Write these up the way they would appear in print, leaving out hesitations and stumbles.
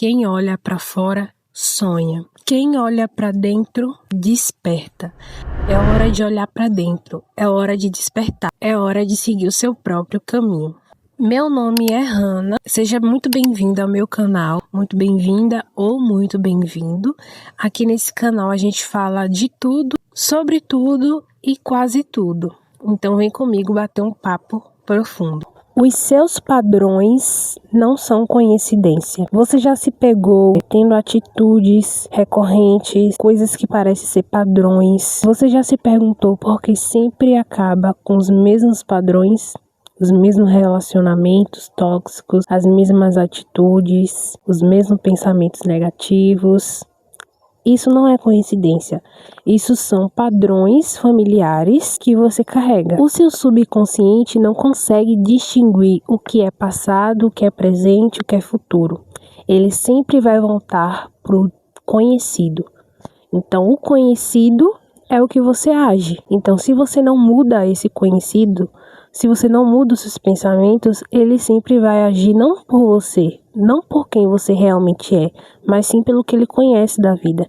Quem olha para fora, sonha. Quem olha para dentro, desperta. É hora de olhar para dentro, é hora de despertar, é hora de seguir o seu próprio caminho. Meu nome é Hannah, seja muito bem-vinda ao meu canal, muito bem-vinda ou muito bem-vindo. Aqui nesse canal a gente fala de tudo, sobre tudo e quase tudo. Então vem comigo bater um papo profundo. Os seus padrões não são coincidência. Você já se pegou tendo atitudes recorrentes, coisas que parecem ser padrões? Você já se perguntou por que sempre acaba com os mesmos padrões? Os mesmos relacionamentos tóxicos, as mesmas atitudes, os mesmos pensamentos negativos? Isso não é coincidência. Isso são padrões familiares que você carrega. O seu subconsciente não consegue distinguir o que é passado, o que é presente, o que é futuro. Ele sempre vai voltar para o conhecido. Então, o conhecido é o que você age. Então, se você não muda esse conhecido, se você não muda os seus pensamentos, ele sempre vai agir não por você, não por quem você realmente é, mas sim pelo que ele conhece da vida.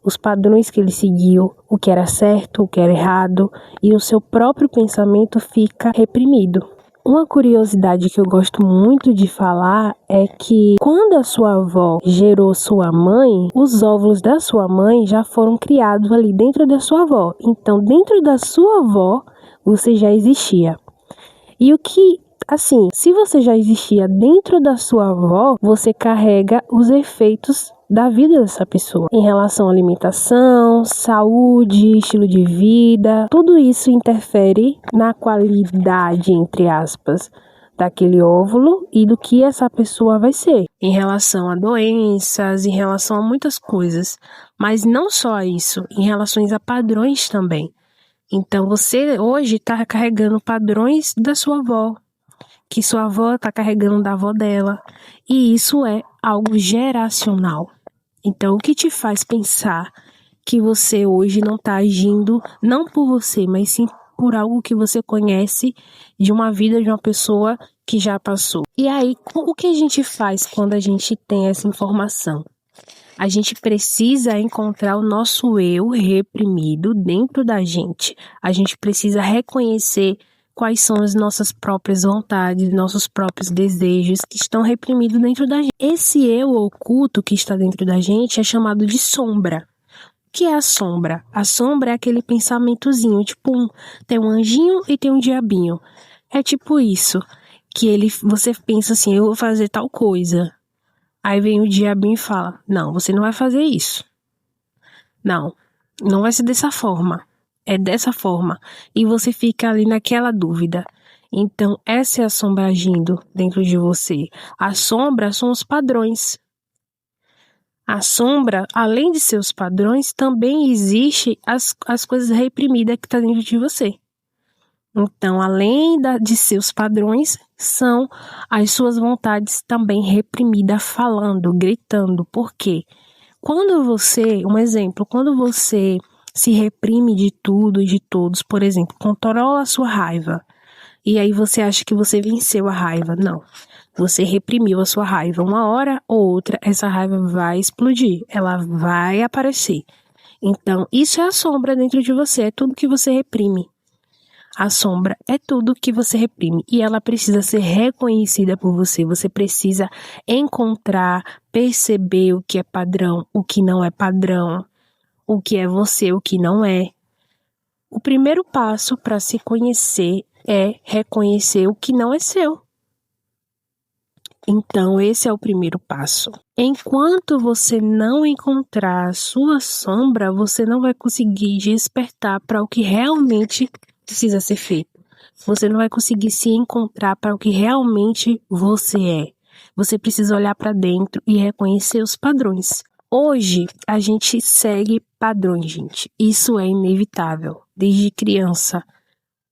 Os padrões que ele seguiu, o que era certo, o que era errado, e o seu próprio pensamento fica reprimido. Uma curiosidade que eu gosto muito de falar é que quando a sua avó gerou sua mãe, os óvulos da sua mãe já foram criados ali dentro da sua avó. Então, dentro da sua avó, você já existia. E o que, assim, se você já existia dentro da sua avó, você carrega os efeitos da vida dessa pessoa. Em relação à alimentação, saúde, estilo de vida, tudo isso interfere na qualidade, entre aspas, daquele óvulo e do que essa pessoa vai ser. Em relação a doenças, em relação a muitas coisas. Mas não só isso, em relação a padrões também. Então, você hoje está carregando padrões da sua avó, que sua avó está carregando da avó dela, e isso é algo geracional. Então, o que te faz pensar que você hoje não está agindo, não por você, mas sim por algo que você conhece de uma vida de uma pessoa que já passou? E aí, o que a gente faz quando a gente tem essa informação? A gente precisa encontrar o nosso eu reprimido dentro da gente. A gente precisa reconhecer quais são as nossas próprias vontades, nossos próprios desejos que estão reprimidos dentro da gente. Esse eu oculto que está dentro da gente é chamado de sombra. O que é a sombra? A sombra é aquele pensamentozinho, tipo, tem um anjinho e tem um diabinho. É tipo isso, que você pensa assim, eu vou fazer tal coisa. Aí vem o diabinho e fala, não, você não vai fazer isso. Não vai ser dessa forma. É dessa forma. E você fica ali naquela dúvida. Então, essa é a sombra agindo dentro de você. A sombra são os padrões. A sombra, além de seus padrões, também existe as coisas reprimidas que estão dentro de você. Então, além de seus padrões, são as suas vontades também reprimidas, falando, gritando. Por quê? Quando você se reprime de tudo e de todos, por exemplo, controla a sua raiva, e aí você acha que você venceu a raiva. Não, você reprimiu a sua raiva. Uma hora ou outra, essa raiva vai explodir, ela vai aparecer. Então, isso é a sombra dentro de você, é tudo que você reprime. A sombra é tudo que você reprime e ela precisa ser reconhecida por você. Você precisa encontrar, perceber o que é padrão, o que não é padrão, o que é você, o que não é. O primeiro passo para se conhecer é reconhecer o que não é seu. Então, esse é o primeiro passo. Enquanto você não encontrar a sua sombra, você não vai conseguir despertar para o que realmente precisa ser feito. Você não vai conseguir se encontrar para o que realmente você é. Você precisa olhar para dentro e reconhecer os padrões. Hoje, a gente segue padrões, gente. Isso é inevitável, desde criança.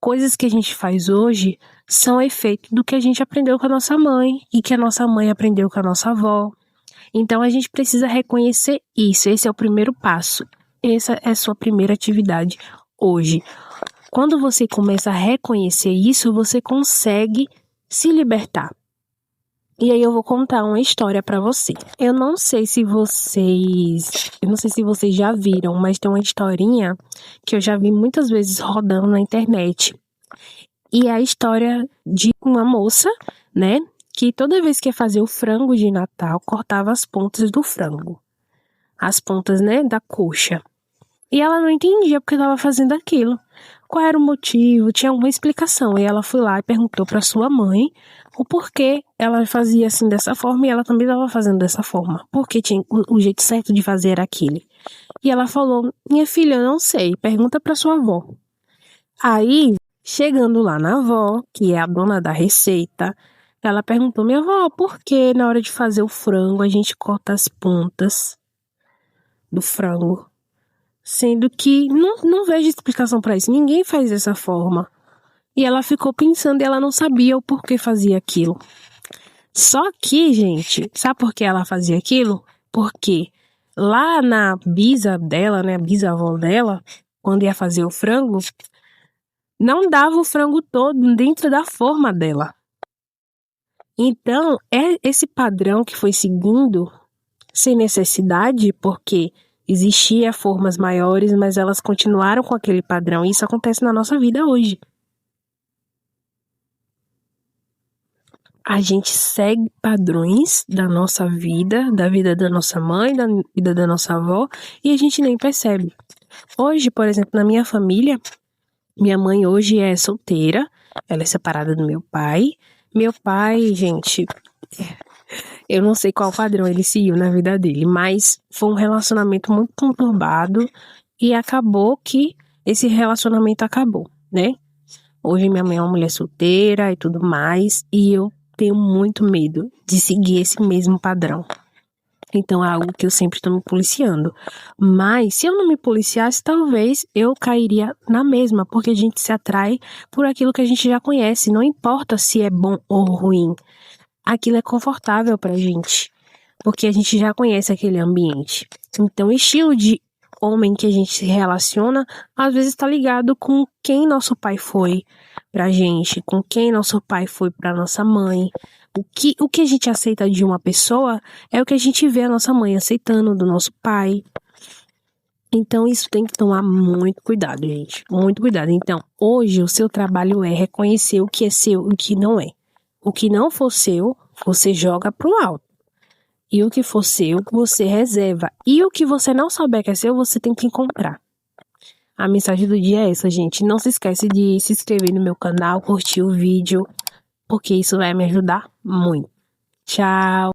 Coisas que a gente faz hoje são efeito do que a gente aprendeu com a nossa mãe e que a nossa mãe aprendeu com a nossa avó. Então, a gente precisa reconhecer isso. Esse é o primeiro passo. Essa é a sua primeira atividade hoje. Quando você começa a reconhecer isso, você consegue se libertar. E aí eu vou contar uma história pra você. Eu não sei se vocês já viram, mas tem uma historinha que eu já vi muitas vezes rodando na internet. E é a história de uma moça, né, que toda vez que ia fazer o frango de Natal, cortava as pontas do frango. As pontas, né, da coxa. E ela não entendia porque estava fazendo aquilo. Qual era o motivo? Tinha alguma explicação. E ela foi lá e perguntou para sua mãe o porquê ela fazia assim dessa forma e ela também estava fazendo dessa forma. Porque tinha o jeito certo de fazer era aquele. E ela falou: "Minha filha, eu não sei. Pergunta para sua avó." Aí, chegando lá na avó, que é a dona da receita, ela perguntou: "Minha avó, por que na hora de fazer o frango a gente corta as pontas do frango?" Sendo que não vejo explicação para isso. Ninguém faz dessa forma. E ela ficou pensando e ela não sabia o porquê fazia aquilo. Só que, gente, sabe por que ela fazia aquilo? Porque lá na bisa dela, né, bisavó dela, quando ia fazer o frango, não dava o frango todo dentro da forma dela. Então, é esse padrão que foi seguindo sem necessidade, porque existia formas maiores, mas elas continuaram com aquele padrão. E isso acontece na nossa vida hoje. A gente segue padrões da nossa vida, da vida da nossa mãe, da vida da nossa avó, e a gente nem percebe. Hoje, por exemplo, na minha família, minha mãe hoje é solteira, ela é separada do meu pai. Meu pai, gente, eu não sei qual padrão ele seguiu na vida dele, mas foi um relacionamento muito conturbado e acabou que esse relacionamento acabou, né? Hoje minha mãe é uma mulher solteira e tudo mais, e eu tenho muito medo de seguir esse mesmo padrão. Então é algo que eu sempre estou me policiando. Mas se eu não me policiasse, talvez eu cairia na mesma, porque a gente se atrai por aquilo que a gente já conhece, não importa se é bom ou ruim. Aquilo é confortável pra gente, porque a gente já conhece aquele ambiente. Então, o estilo de homem que a gente se relaciona, às vezes está ligado com quem nosso pai foi pra gente, com quem nosso pai foi pra nossa mãe. O que a gente aceita de uma pessoa é o que a gente vê a nossa mãe aceitando do nosso pai. Então, isso tem que tomar muito cuidado, gente. Muito cuidado. Então, hoje, o seu trabalho é reconhecer o que é seu e o que não é. O que não for seu, você joga pro alto. E o que for seu, você reserva. E o que você não souber que é seu, você tem que encontrar. A mensagem do dia é essa, gente. Não se esquece de se inscrever no meu canal, curtir o vídeo, porque isso vai me ajudar muito. Tchau!